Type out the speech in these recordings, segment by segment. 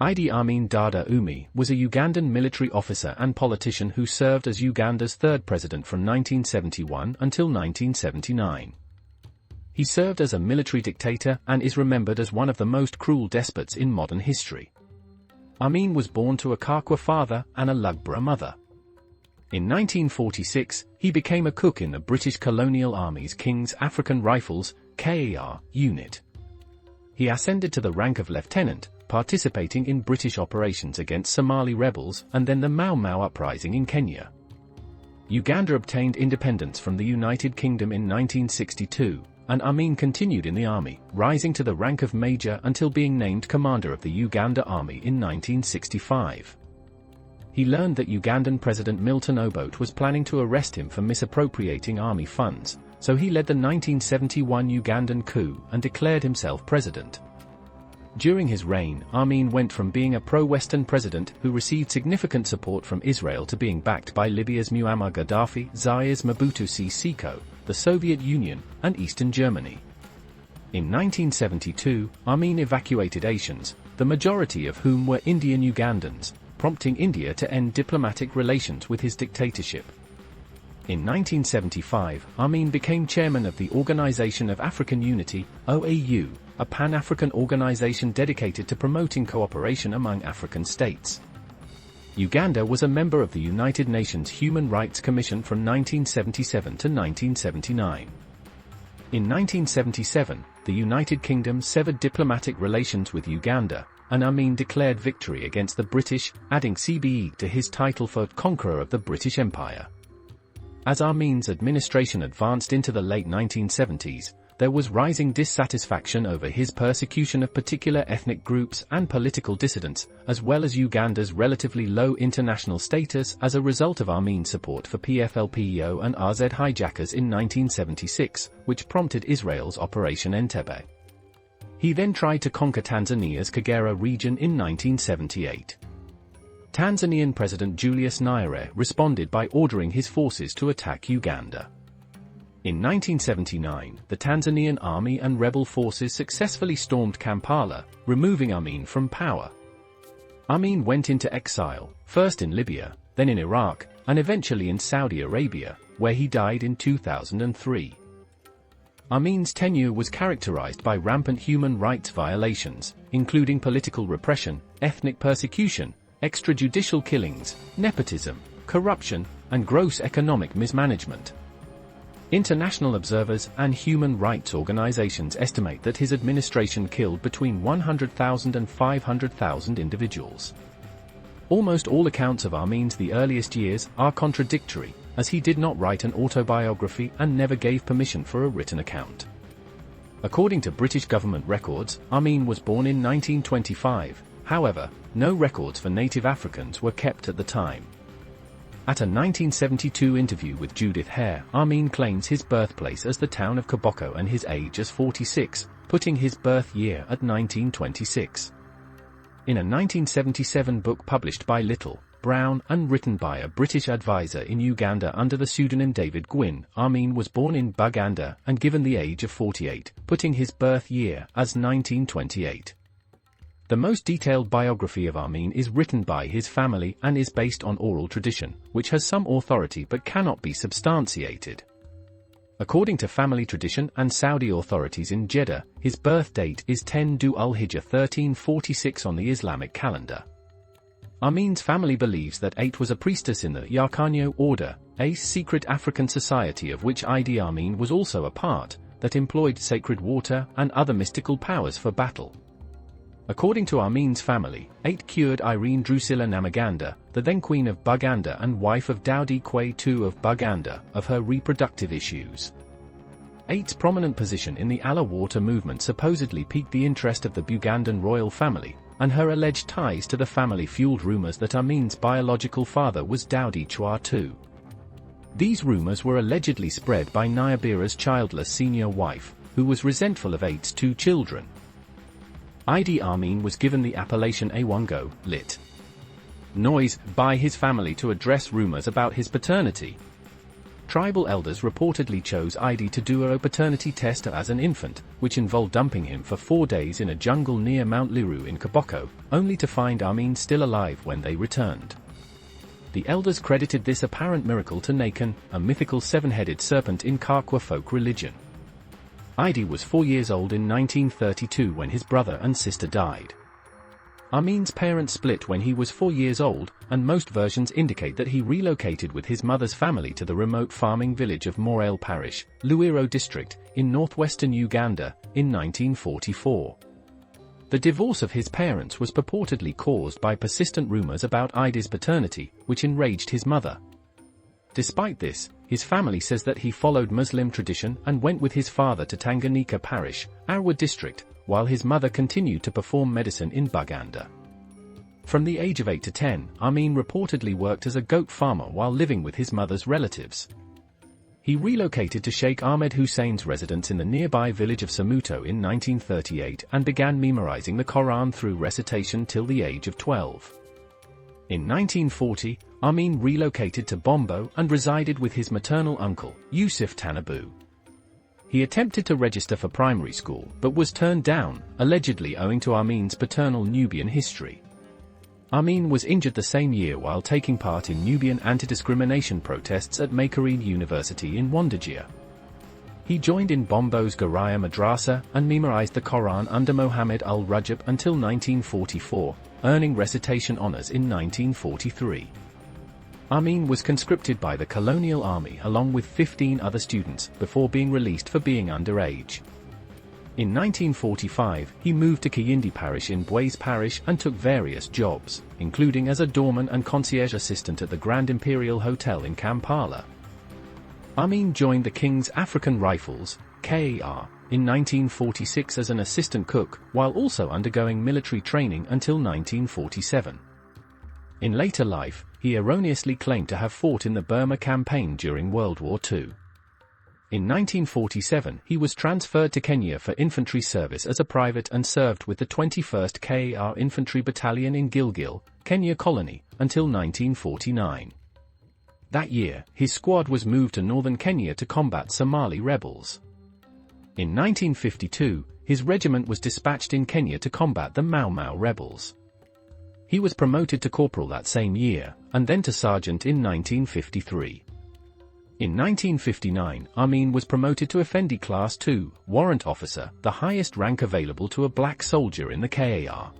Idi Amin Dada Oumee was a Ugandan military officer and politician who served as Uganda's third president from 1971 until 1979. He served as a military dictator and is remembered as one of the most cruel despots in modern history. Amin was born to a Kakwa father and a Lugbara mother. In 1946, he became a cook in the British Colonial Army's King's African Rifles (KAR) unit. He ascended to the rank of lieutenant, participating in British operations against Somali rebels and then the Mau Mau Uprising in Kenya. Uganda obtained independence from the United Kingdom in 1962, and Amin continued in the army, rising to the rank of major until being named commander of the Uganda Army in 1965. He learned that Ugandan President Milton Obote was planning to arrest him for misappropriating army funds, so he led the 1971 Ugandan coup and declared himself president. During his reign, Amin went from being a pro-Western president who received significant support from Israel to being backed by Libya's Muammar Gaddafi, Zaire's Mobutu Sese Seko, the Soviet Union, and Eastern Germany. In 1972, Amin evacuated Asians, the majority of whom were Indian Ugandans, prompting India to end diplomatic relations with his dictatorship. In 1975, Amin became chairman of the Organization of African Unity, OAU, a Pan-African organization dedicated to promoting cooperation among African states. Uganda was a member of the United Nations Human Rights Commission from 1977 to 1979. In 1977, the United Kingdom severed diplomatic relations with Uganda, and Amin declared victory against the British, adding CBE to his title for Conqueror of the British Empire. As Amin's administration advanced into the late 1970s, there was rising dissatisfaction over his persecution of particular ethnic groups and political dissidents, as well as Uganda's relatively low international status as a result of Amin's support for PFLPO and RZ hijackers in 1976, which prompted Israel's Operation Entebbe. He then tried to conquer Tanzania's Kagera region in 1978. Tanzanian President Julius Nyerere responded by ordering his forces to attack Uganda. In 1979, the Tanzanian army and rebel forces successfully stormed Kampala, removing Amin from power. Amin went into exile, first in Libya, then in Iraq, and eventually in Saudi Arabia, where he died in 2003. Amin's tenure was characterized by rampant human rights violations, including political repression, ethnic persecution, extrajudicial killings, nepotism, corruption, and gross economic mismanagement. International observers and human rights organizations estimate that his administration killed between 100,000 and 500,000 individuals. Almost all accounts of Amin's the earliest years are contradictory, as he did not write an autobiography and never gave permission for a written account. According to British government records, Amin was born in 1925, however, no records for native Africans were kept at the time. At a 1972 interview with Judith Hare, Amin claims his birthplace as the town of Koboko and his age as 46, putting his birth year at 1926. In a 1977 book published by Little, Brown, and written by a British advisor in Uganda under the pseudonym David Gwynn, Amin was born in Buganda and given the age of 48, putting his birth year as 1928. The most detailed biography of Amin is written by his family and is based on oral tradition, which has some authority but cannot be substantiated. According to family tradition and Saudi authorities in Jeddah, his birth date is 10 Dhul-Hijjah 1346 on the Islamic calendar. Amin's family believes that Ait was a priestess in the Yarkanyo order, a secret African society of which Idi Amin was also a part, that employed sacred water and other mystical powers for battle. According to Amin's family, Ait cured Irene Drusilla Namaganda, the then Queen of Buganda and wife of Daudi Kwei II of Buganda, of her reproductive issues. Ait's prominent position in the Allah Water movement supposedly piqued the interest of the Bugandan royal family, and her alleged ties to the family fueled rumors that Amin's biological father was Daudi Chwa II. These rumors were allegedly spread by Nyabira's childless senior wife, who was resentful of Ait's two children. Idi Amin was given the appellation Awango, lit. Noise, by his family to address rumors about his paternity. tribal elders reportedly chose Idi to do a paternity test as an infant, which involved dumping him for 4 days in a jungle near Mount Liru in Koboko, only to find Amin still alive when they returned. The elders credited this apparent miracle to Nakan, a mythical seven-headed serpent in Kakwa folk religion. Idi was 4 years old in 1932 when his brother and sister died. Amin's parents split when he was 4 years old, and most versions indicate that he relocated with his mother's family to the remote farming village of Morale Parish, Luiro district, in northwestern Uganda, in 1944. The divorce of his parents was purportedly caused by persistent rumors about Idi's paternity, which enraged his mother. Despite this, his family says that he followed Muslim tradition and went with his father to Tanganyika Parish, Arua district, while his mother continued to perform medicine in Buganda. From the age of 8 to 10, Amin reportedly worked as a goat farmer while living with his mother's relatives. He relocated to Sheikh Ahmed Hussein's residence in the nearby village of Samuto in 1938 and began memorizing the Quran through recitation till the age of 12. In 1940, Amin relocated to Bombo and resided with his maternal uncle, Yusuf Tanabu. He attempted to register for primary school but was turned down, allegedly owing to Amin's paternal Nubian history. Amin was injured the same year while taking part in Nubian anti-discrimination protests at Makerere University in Wandajir. He joined in Bombo's Garaya Madrasa and memorized the Quran under Mohammed al-Rajab until 1944, earning recitation honors in 1943. Amin was conscripted by the Colonial Army along with 15 other students before being released for being underage. In 1945, he moved to Kiyindi Parish in Bwais Parish and took various jobs, including as a doorman and concierge assistant at the Grand Imperial Hotel in Kampala. Amin joined the King's African Rifles, KAR, in 1946 as an assistant cook, while also undergoing military training until 1947. In later life, he erroneously claimed to have fought in the Burma campaign during World War II. In 1947, he was transferred to Kenya for infantry service as a private and served with the 21st KAR Infantry Battalion in Gilgil, Kenya Colony, until 1949. That year, his squad was moved to northern Kenya to combat Somali rebels. In 1952, his regiment was dispatched in Kenya to combat the Mau Mau rebels. He was promoted to corporal that same year, and then to sergeant in 1953. In 1959, Amin was promoted to Effendi Class II, warrant officer, the highest rank available to a black soldier in the KAR.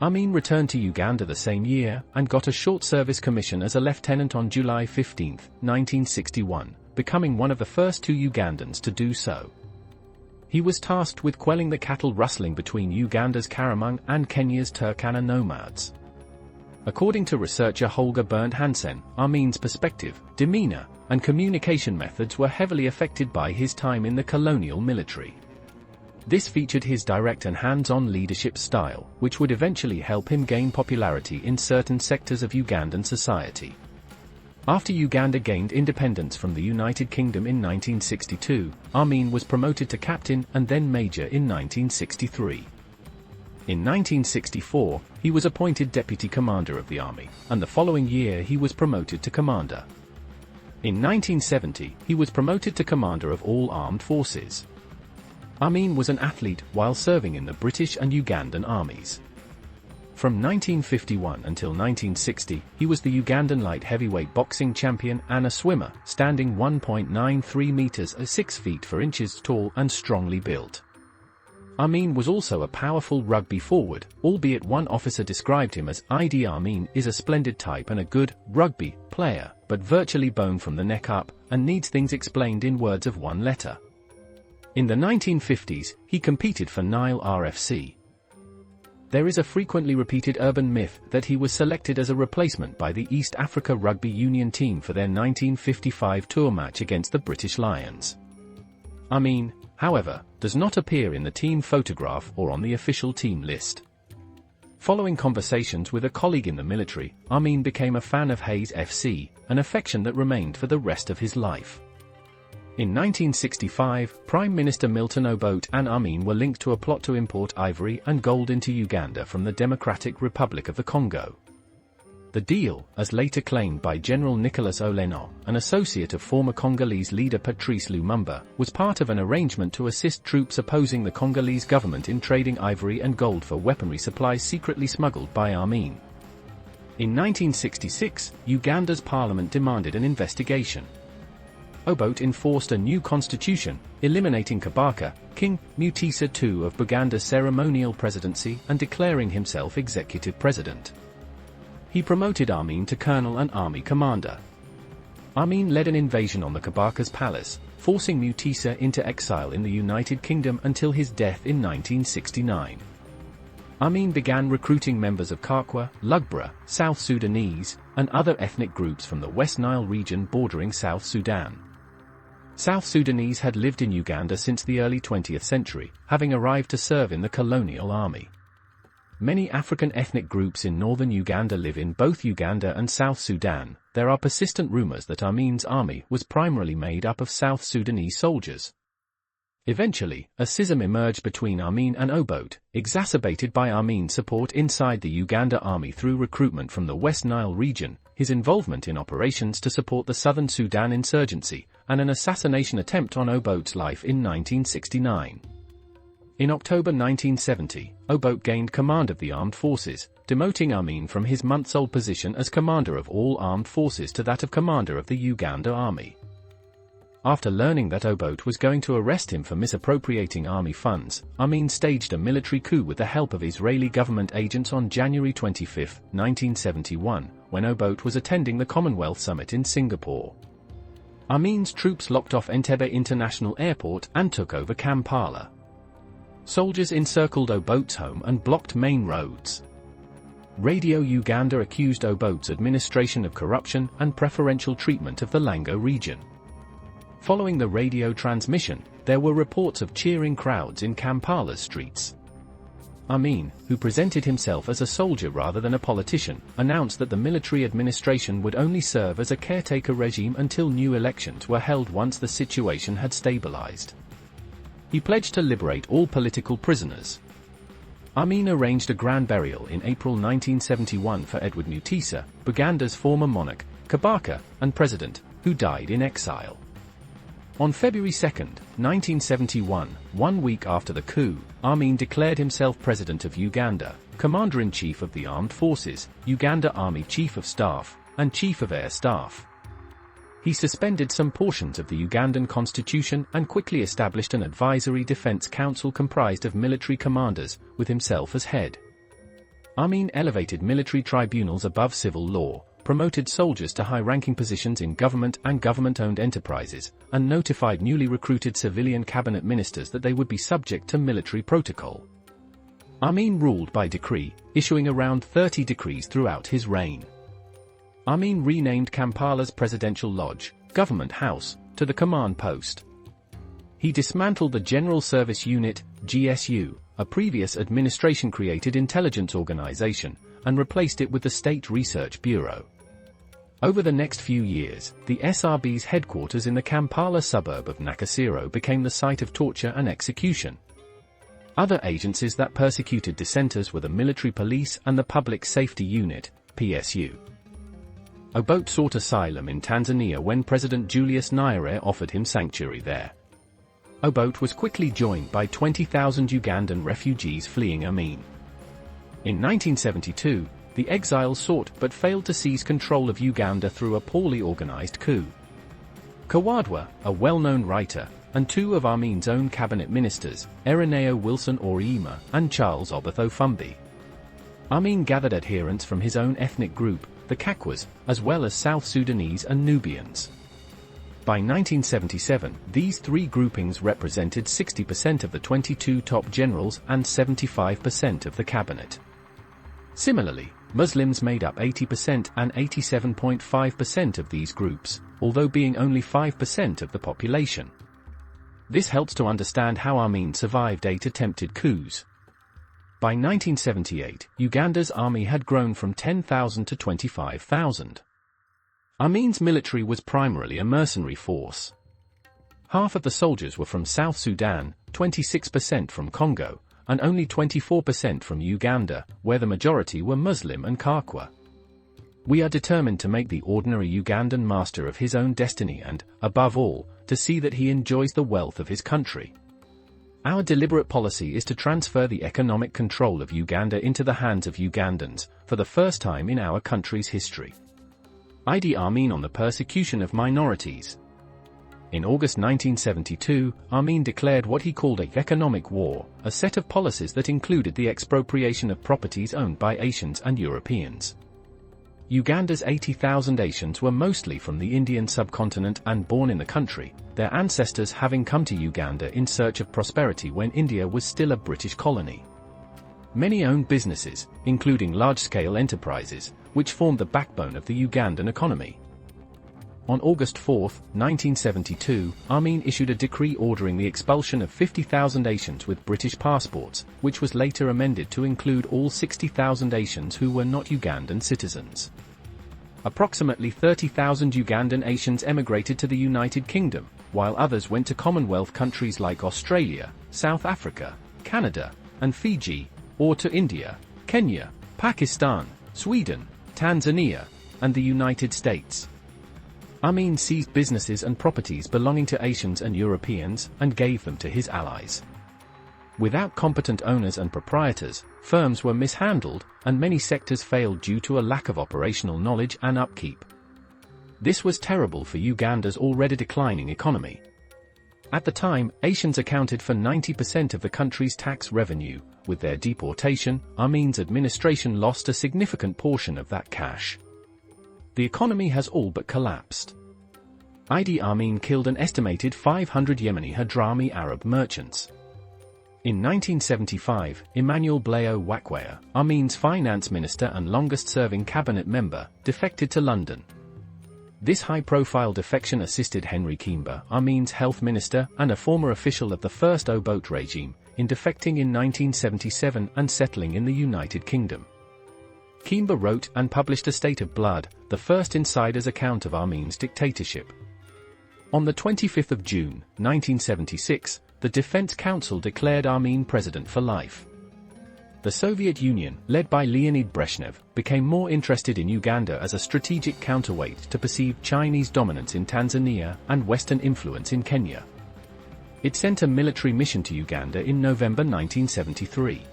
Amin returned to Uganda the same year, and got a short service commission as a lieutenant on July 15, 1961, becoming one of the first 2 Ugandans to do so. He was tasked with quelling the cattle rustling between Uganda's Karamung and Kenya's Turkana nomads. According to researcher Holger Bernd Hansen, Amin's perspective, demeanor, and communication methods were heavily affected by his time in the colonial military. This featured his direct and hands-on leadership style, which would eventually help him gain popularity in certain sectors of Ugandan society. After Uganda gained independence from the United Kingdom in 1962, Amin was promoted to captain and then major in 1963. In 1964, he was appointed deputy commander of the army, and the following year he was promoted to commander. In 1970, he was promoted to commander of all armed forces. Amin was an athlete while serving in the British and Ugandan armies. From 1951 until 1960, he was the Ugandan light heavyweight boxing champion and a swimmer, standing 1.93 meters or 6 feet 4 inches tall and strongly built. Amin was also a powerful rugby forward, albeit one officer described him as Idi Amin is a splendid type and a good rugby player, but virtually bone from the neck up, and needs things explained in words of one letter. In the 1950s, he competed for Nile RFC. There is a frequently repeated urban myth that he was selected as a replacement by the East Africa Rugby Union team for their 1955 tour match against the British Lions. Amin, however, does not appear in the team photograph or on the official team list. Following conversations with a colleague in the military, Amin became a fan of Hayes FC, an affection that remained for the rest of his life. In 1965, Prime Minister Milton Obote and Amin were linked to a plot to import ivory and gold into Uganda from the Democratic Republic of the Congo. The deal, as later claimed by General Nicholas Oleno, an associate of former Congolese leader Patrice Lumumba, was part of an arrangement to assist troops opposing the Congolese government in trading ivory and gold for weaponry supplies secretly smuggled by Amin. In 1966, Uganda's parliament demanded an investigation. Obote enforced a new constitution, eliminating Kabaka, King Mutesa II of Buganda's ceremonial presidency and declaring himself executive president. He promoted Amin to colonel and army commander. Amin led an invasion on the Kabaka's palace, forcing Mutesa into exile in the United Kingdom until his death in 1969. Amin began recruiting members of Kakwa, Lugbara, South Sudanese, and other ethnic groups from the West Nile region bordering South Sudan. South Sudanese had lived in Uganda since the early 20th century, having arrived to serve in the Colonial Army. Many African ethnic groups in northern Uganda live in both Uganda and South Sudan. There are persistent rumors that Amin's army was primarily made up of South Sudanese soldiers. Eventually, a schism emerged between Amin and Obote, exacerbated by Amin's support inside the Uganda Army through recruitment from the West Nile region, his involvement in operations to support the Southern Sudan insurgency, and an assassination attempt on Obote's life in 1969. In October 1970, Obote gained command of the armed forces, demoting Amin from his months-old position as commander of all armed forces to that of commander of the Uganda Army. After learning that Obote was going to arrest him for misappropriating army funds, Amin staged a military coup with the help of Israeli government agents on January 25, 1971, when Obote was attending the Commonwealth Summit in Singapore. Amin's troops locked off Entebbe International Airport and took over Kampala. Soldiers encircled Obote's home and blocked main roads. Radio Uganda accused Obote's administration of corruption and preferential treatment of the Lango region. Following the radio transmission, there were reports of cheering crowds in Kampala's streets. Amin, who presented himself as a soldier rather than a politician, announced that the military administration would only serve as a caretaker regime until new elections were held once the situation had stabilized. He pledged to liberate all political prisoners. Amin arranged a grand burial in April 1971 for Edward Mutesa, Buganda's former monarch, Kabaka, and president, who died in exile. On February 2, 1971, 1 week after the coup, Amin declared himself President of Uganda, Commander-in-Chief of the Armed Forces, Uganda Army Chief of Staff, and Chief of Air Staff. He suspended some portions of the Ugandan constitution and quickly established an advisory defense council comprised of military commanders, with himself as head. Amin elevated military tribunals above civil law, promoted soldiers to high-ranking positions in government and government-owned enterprises, and notified newly recruited civilian cabinet ministers that they would be subject to military protocol. Amin ruled by decree, issuing around 30 decrees throughout his reign. Amin renamed Kampala's Presidential Lodge, Government House, to the command post. He dismantled the General Service Unit, GSU, a previous administration-created intelligence organization, and replaced it with the State Research Bureau. Over the next few years, the SRB's headquarters in the Kampala suburb of Nakasero became the site of torture and execution. Other agencies that persecuted dissenters were the Military Police and the Public Safety Unit, PSU. Obote sought asylum in Tanzania when President Julius Nyerere offered him sanctuary there. Obote was quickly joined by 20,000 Ugandan refugees fleeing Amin. In 1972, the exiles sought but failed to seize control of Uganda through a poorly organized coup. Kawadwa, a well-known writer, and two of Amin's own cabinet ministers, Ireneo Wilson Oryema and Charles Obote Fumbi. Amin gathered adherents from his own ethnic group, the Kakwas, as well as South Sudanese and Nubians. By 1977, these three groupings represented 60% of the 22 top generals and 75% of the cabinet. Similarly, Muslims made up 80% and 87.5% of these groups, although being only 5% of the population. This helps to understand how Amin survived 8 attempted coups. By 1978, Uganda's army had grown from 10,000 to 25,000. Amin's military was primarily a mercenary force. Half of the soldiers were from South Sudan, 26% from Congo, and only 24% from Uganda, where the majority were Muslim and Kakwa. We are determined to make the ordinary Ugandan master of his own destiny and, above all, to see that he enjoys the wealth of his country. Our deliberate policy is to transfer the economic control of Uganda into the hands of Ugandans, for the first time in our country's history. Idi Amin on the persecution of minorities. In August 1972, Amin declared what he called an economic war, a set of policies that included the expropriation of properties owned by Asians and Europeans. Uganda's 80,000 Asians were mostly from the Indian subcontinent and born in the country, their ancestors having come to Uganda in search of prosperity when India was still a British colony. Many owned businesses, including large-scale enterprises, which formed the backbone of the Ugandan economy. On August 4, 1972, Amin issued a decree ordering the expulsion of 50,000 Asians with British passports, which was later amended to include all 60,000 Asians who were not Ugandan citizens. Approximately 30,000 Ugandan Asians emigrated to the United Kingdom, while others went to Commonwealth countries like Australia, South Africa, Canada, and Fiji, or to India, Kenya, Pakistan, Sweden, Tanzania, and the United States. Amin seized businesses and properties belonging to Asians and Europeans and gave them to his allies. Without competent owners and proprietors, firms were mishandled, and many sectors failed due to a lack of operational knowledge and upkeep. This was terrible for Uganda's already declining economy. At the time, Asians accounted for 90% of the country's tax revenue. With their deportation, Amin's administration lost a significant portion of that cash. The economy has all but collapsed. Idi Amin killed an estimated 500 Yemeni Hadrami Arab merchants. In 1975, Emmanuel Blayo Wakwaya, Amin's finance minister and longest-serving cabinet member, defected to London. This high-profile defection assisted Henry Kimba, Amin's health minister and a former official of the first Obote regime, in defecting in 1977 and settling in the United Kingdom. Kimba wrote and published A State of Blood, the first insider's account of Amin's dictatorship. On the 25th of June, 1976, the Defense Council declared Amin president for life. The Soviet Union, led by Leonid Brezhnev, became more interested in Uganda as a strategic counterweight to perceived Chinese dominance in Tanzania and Western influence in Kenya. It sent a military mission to Uganda in November 1973.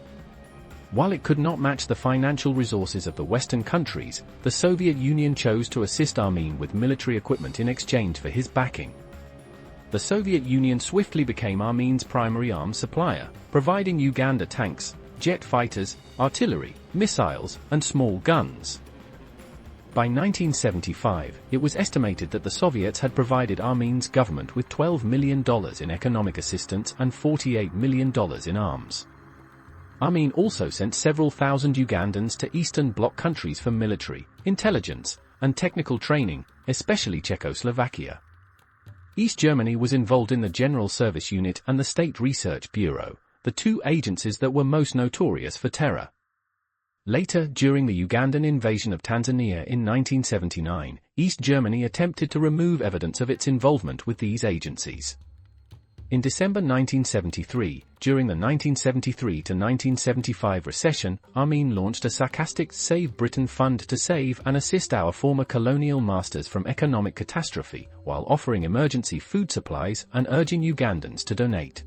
While it could not match the financial resources of the Western countries, the Soviet Union chose to assist Amin with military equipment in exchange for his backing. The Soviet Union swiftly became Amin's primary arms supplier, providing Uganda tanks, jet fighters, artillery, missiles, and small guns. By 1975, it was estimated that the Soviets had provided Amin's government with $12 million in economic assistance and $48 million in arms. Amin also sent several thousand Ugandans to Eastern Bloc countries for military, intelligence, and technical training, especially Czechoslovakia. East Germany was involved in the General Service Unit and the State Research Bureau, the two agencies that were most notorious for terror. Later, during the Ugandan invasion of Tanzania in 1979, East Germany attempted to remove evidence of its involvement with these agencies. In December 1973, during the 1973-1975 recession, Amin launched a sarcastic Save Britain Fund to save and assist our former colonial masters from economic catastrophe, while offering emergency food supplies and urging Ugandans to donate.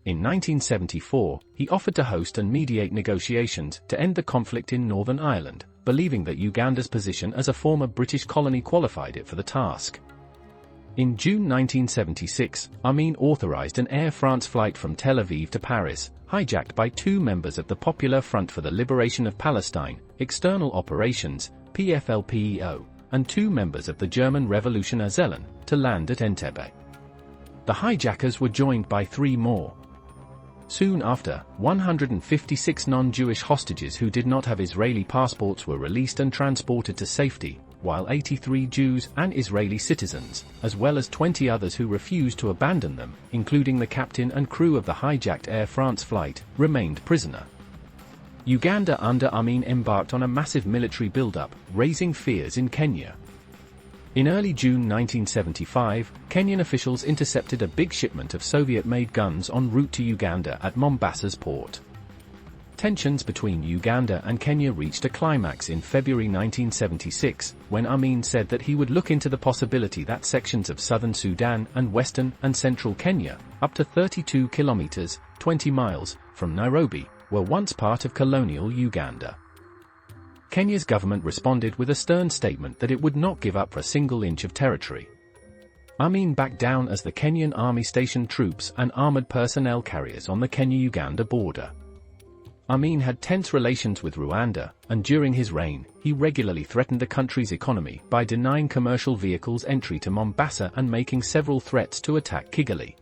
In 1974, he offered to host and mediate negotiations to end the conflict in Northern Ireland, believing that Uganda's position as a former British colony qualified it for the task. In June 1976, Amin authorized an Air France flight from Tel Aviv to Paris, hijacked by two members of the Popular Front for the Liberation of Palestine, External Operations, PFLPEO, and two members of the German Revolutionär Zellen, to land at Entebbe. The hijackers were joined by three more. Soon after, 156 non-Jewish hostages who did not have Israeli passports were released and transported to safety, while 83 Jews and Israeli citizens, as well as 20 others who refused to abandon them, including the captain and crew of the hijacked Air France flight, remained prisoner. Uganda under Amin embarked on a massive military buildup, raising fears in Kenya. In early June 1975, Kenyan officials intercepted a big shipment of Soviet-made guns en route to Uganda at Mombasa's port. Tensions between Uganda and Kenya reached a climax in February 1976, when Amin said that he would look into the possibility that sections of southern Sudan and western and central Kenya, up to 32 kilometers, 20 miles, from Nairobi, were once part of colonial Uganda. Kenya's government responded with a stern statement that it would not give up a single inch of territory. Amin backed down as the Kenyan army stationed troops and armored personnel carriers on the Kenya-Uganda border. Amin had tense relations with Rwanda, and during his reign, he regularly threatened the country's economy by denying commercial vehicles entry to Mombasa and making several threats to attack Kigali.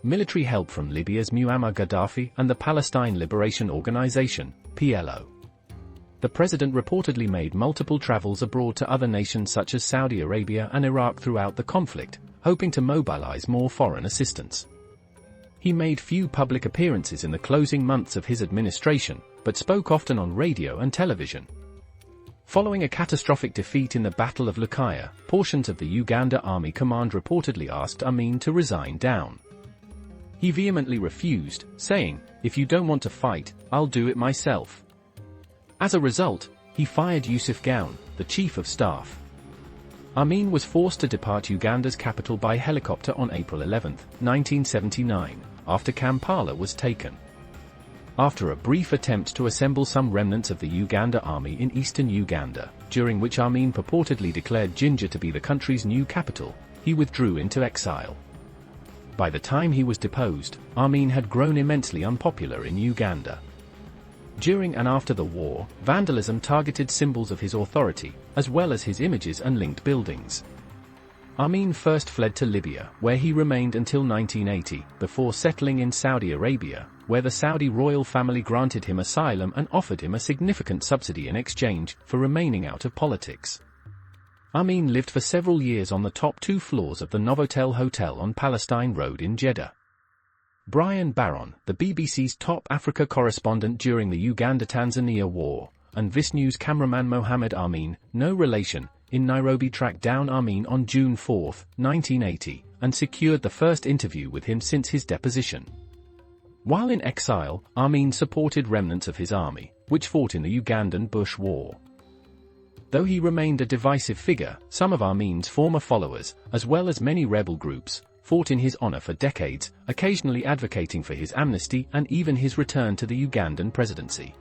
Military help from Libya's Muammar Gaddafi and the Palestine Liberation Organization, PLO. The president reportedly made multiple travels abroad to other nations such as Saudi Arabia and Iraq throughout the conflict, hoping to mobilize more foreign assistance. He made few public appearances in the closing months of his administration, but spoke often on radio and television. Following a catastrophic defeat in the Battle of Lukaya, portions of the Uganda Army command reportedly asked Amin to resign down. He vehemently refused, saying, "If you don't want to fight, I'll do it myself." As a result, he fired Yusuf Gowon, the chief of staff. Amin was forced to depart Uganda's capital by helicopter on April 11, 1979, after Kampala was taken. After a brief attempt to assemble some remnants of the Uganda Army in eastern Uganda, during which Amin purportedly declared Jinja to be the country's new capital, he withdrew into exile. By the time he was deposed, Amin had grown immensely unpopular in Uganda. During and after the war, vandalism targeted symbols of his authority, as well as his images and linked buildings. Amin first fled to Libya, where he remained until 1980, before settling in Saudi Arabia, where the Saudi royal family granted him asylum and offered him a significant subsidy in exchange for remaining out of politics. Amin lived for several years on the top 2 floors of the Novotel Hotel on Palestine Road in Jeddah. Brian Barron, the BBC's top Africa correspondent during the Uganda-Tanzania War, and Vice News cameraman Mohammed Amin, no relation, in Nairobi tracked down Amin on June 4, 1980, and secured the first interview with him since his deposition. While in exile, Amin supported remnants of his army, which fought in the Ugandan Bush War. Though he remained a divisive figure, some of Amin's former followers, as well as many rebel groups, fought in his honor for decades, occasionally advocating for his amnesty and even his return to the Ugandan presidency.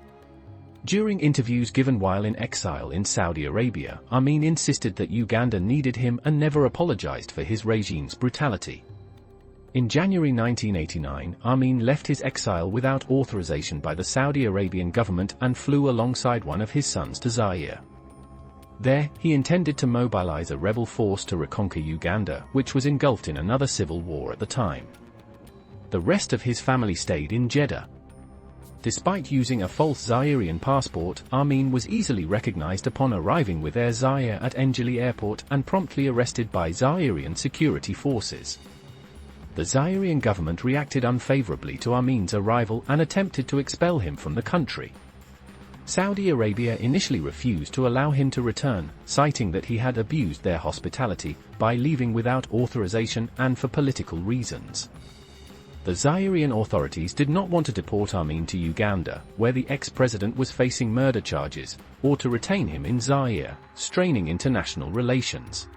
During interviews given while in exile in Saudi Arabia, Amin insisted that Uganda needed him and never apologized for his regime's brutality. In January 1989, Amin left his exile without authorization by the Saudi Arabian government and flew alongside one of his sons to Zaire. There, he intended to mobilize a rebel force to reconquer Uganda, which was engulfed in another civil war at the time. The rest of his family stayed in Jeddah. Despite using a false Zairean passport, Amin was easily recognized upon arriving with Air Zaire at Njili Airport and promptly arrested by Zairean security forces. The Zairean government reacted unfavorably to Amin's arrival and attempted to expel him from the country. Saudi Arabia initially refused to allow him to return, citing that he had abused their hospitality by leaving without authorization and for political reasons. The Zairean authorities did not want to deport Amin to Uganda, where the ex-president was facing murder charges, or to retain him in Zaire, straining international relations.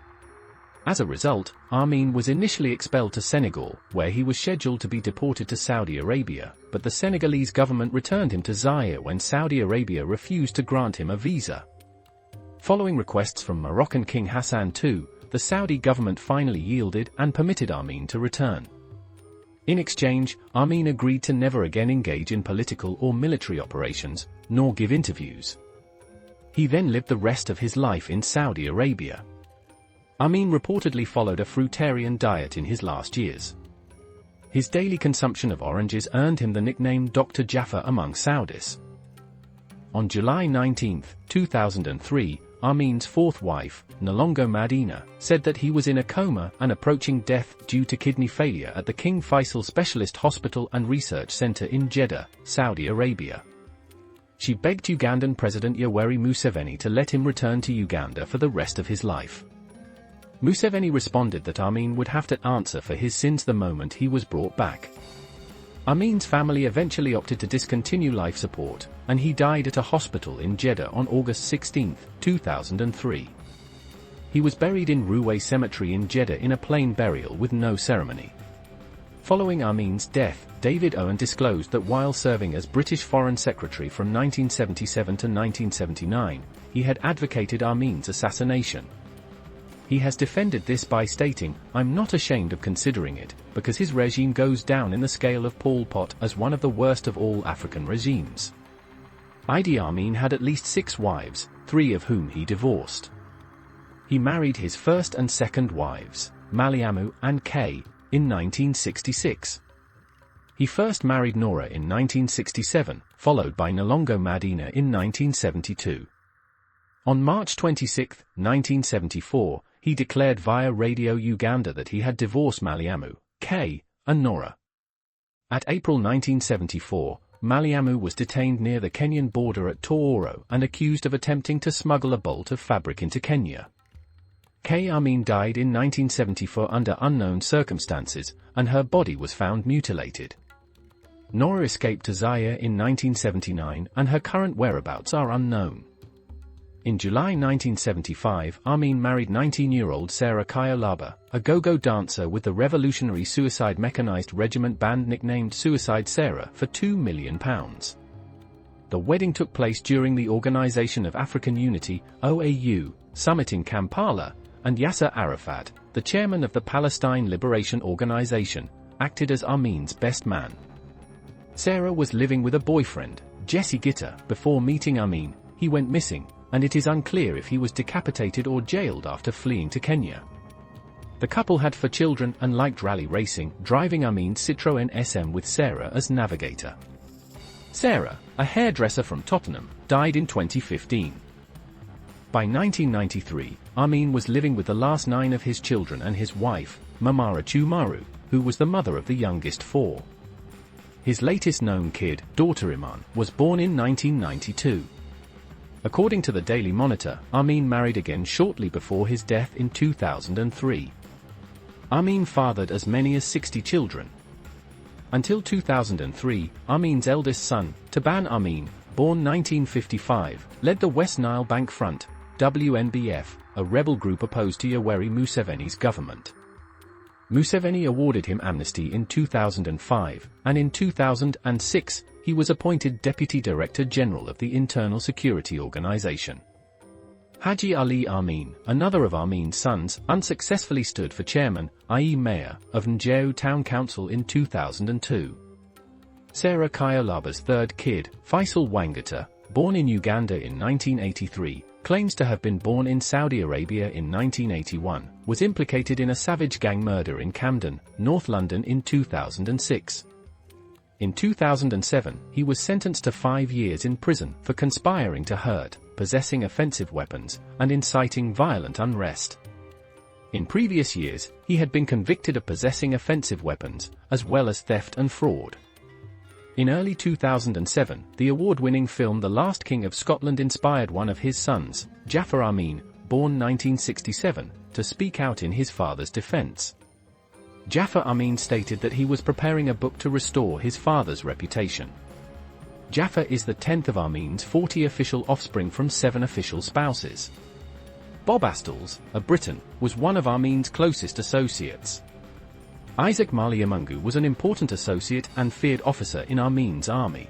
As a result, Amin was initially expelled to Senegal, where he was scheduled to be deported to Saudi Arabia, but the Senegalese government returned him to Zaire when Saudi Arabia refused to grant him a visa. Following requests from Moroccan King Hassan II, the Saudi government finally yielded and permitted Amin to return. In exchange, Amin agreed to never again engage in political or military operations, nor give interviews. He then lived the rest of his life in Saudi Arabia. Amin reportedly followed a fruitarian diet in his last years. His daily consumption of oranges earned him the nickname Dr. Jaffa among Saudis. On July 19, 2003, Amin's fourth wife, Nolongo Madina, said that he was in a coma and approaching death due to kidney failure at the King Faisal Specialist Hospital and Research Center in Jeddah, Saudi Arabia. She begged Ugandan President Yoweri Museveni to let him return to Uganda for the rest of his life. Museveni responded that Amin would have to answer for his sins the moment he was brought back. Amin's family eventually opted to discontinue life support, and he died at a hospital in Jeddah on August 16, 2003. He was buried in Ruwais Cemetery in Jeddah in a plain burial with no ceremony. Following Amin's death, David Owen disclosed that while serving as British Foreign Secretary from 1977 to 1979, he had advocated Amin's assassination. He has defended this by stating, "I'm not ashamed of considering it, because his regime goes down in the scale of Pol Pot as one of the worst of all African regimes." Idi Amin had at least 6 wives, 3 of whom he divorced. He married his first and second wives, Maliamu and Kay, in 1966. He first married Nora in 1967, followed by Nalongo Madina in 1972. On March 26, 1974, he declared via Radio Uganda that he had divorced Maliamu, Kay, and Nora. At April 1974, Maliamu was detained near the Kenyan border at Tooro and accused of attempting to smuggle a bolt of fabric into Kenya. Kay Amin died in 1974 under unknown circumstances, and her body was found mutilated. Nora escaped to Zaire in 1979, and her current whereabouts are unknown. In July 1975, Amin married 19-year-old Sarah Kayolaba, a go-go dancer with the Revolutionary Suicide Mechanized Regiment Band nicknamed Suicide Sarah, for £2 million. The wedding took place during the Organization of African Unity, OAU, summit in Kampala, and Yasser Arafat, the chairman of the Palestine Liberation Organization, acted as Amin's best man. Sarah was living with a boyfriend, Jesse Gitter, before meeting Amin. He went missing, and it is unclear if he was decapitated or jailed after fleeing to Kenya. The couple had 4 children and liked rally racing, driving Amin's Citroën SM with Sarah as navigator. Sarah, a hairdresser from Tottenham, died in 2015. By 1993, Amin was living with the last 9 of his children and his wife, Mamara Chumaru, who was the mother of the youngest 4. His latest known kid, daughter Iman, was born in 1992. According to the Daily Monitor, Amin married again shortly before his death in 2003. Amin fathered as many as 60 children. Until 2003, Amin's eldest son, Taban Amin, born 1955, led the West Nile Bank Front, WNBF, a rebel group opposed to Yoweri Museveni's government. Museveni awarded him amnesty in 2005, and in 2006, he was appointed Deputy Director General of the Internal Security Organization. Haji Ali Amin, another of Amin's sons, unsuccessfully stood for chairman, i.e. mayor, of Njeo Town Council in 2002. Sarah Kayolaba's third kid, Faisal Wangata, born in Uganda in 1983, claims to have been born in Saudi Arabia in 1981, was implicated in a savage gang murder in Camden, North London in 2006. In 2007, he was sentenced to 5 years in prison for conspiring to hurt, possessing offensive weapons, and inciting violent unrest. In previous years, he had been convicted of possessing offensive weapons, as well as theft and fraud. In early 2007, the award-winning film The Last King of Scotland inspired one of his sons, Jafar Amin, born 1967, to speak out in his father's defense. Jafar Amin stated that he was preparing a book to restore his father's reputation. Jafar is the 10th of Amin's 40 official offspring from 7 official spouses. Bob Astles, a Briton, was one of Amin's closest associates. Isaac Maliamungu was an important associate and feared officer in Amin's army.